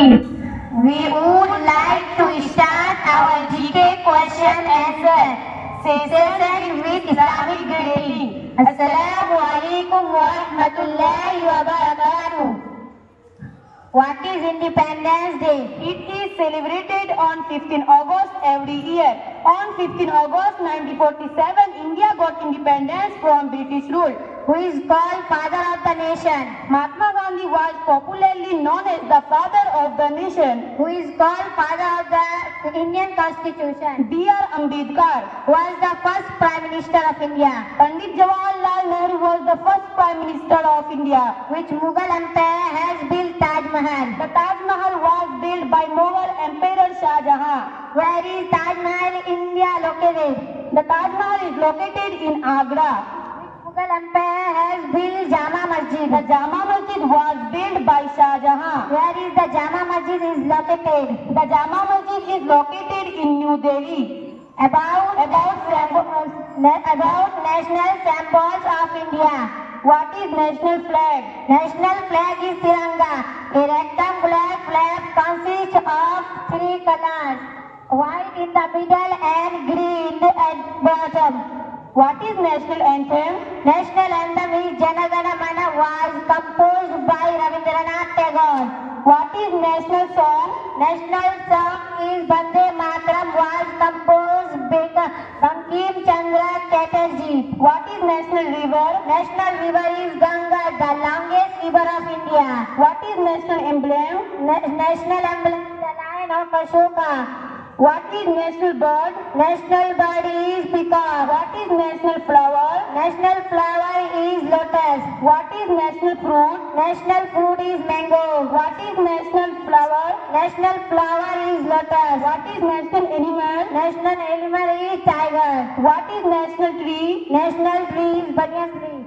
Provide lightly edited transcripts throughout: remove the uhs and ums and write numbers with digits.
We would like to start our GK question answer session with Islamic greeting. Assalamu alaikum wa rahmatullahi wa barakatuh. What is Independence Day? It is celebrated on 15 August every year. On 15 August 1947, India got independence from British rule. Who is called Father of the Nation? Mahatma Gandhi was popularly known as the Father of the Nation. Who is called Father of the Indian Constitution? B.R. Ambedkar was the first Prime Minister of India. Pandit Jawaharlal Nehru was the first Prime Minister of India. Which Mughal Empire has built Taj Mahal? The Taj Mahal was built by Mughal Emperor Shah Jahan. Where is Taj Mahal in India located? The Taj Mahal is located in Agra. Mughal Empire has built Jama Masjid. The Jama Masjid was built by Shah Jahan. Where is the Jama Masjid is located? The Jama Masjid is located in New Delhi. About national symbols of India. What is national flag? National flag is Tiranga. A rectangular flag consists of 3 colors: white in the middle and green at bottom. What is national anthem? National anthem is Jana Gana Mana was composed by Rabindranath Tagore. What is national song? National song is Bande Mataram was composed by Bankim Chandra Chatterjee. What is national river? National river is Ganga, the longest river of India. What is national emblem? National emblem is the Lion of Ashoka. What is national bird? National bird is peacock. What is national flower? National flower is lotus. What is national fruit? National fruit is mango. What is national flower? National flower is lotus. What is national animal? National animal is tiger. What is national tree? National tree is banyan tree.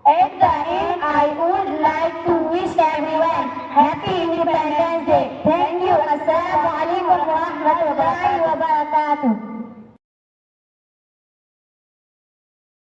At the end, I would like to wish everyone Happy Independence Day. Thank you. Assalamu alaikum wa rahmatullahi wa barakatuh.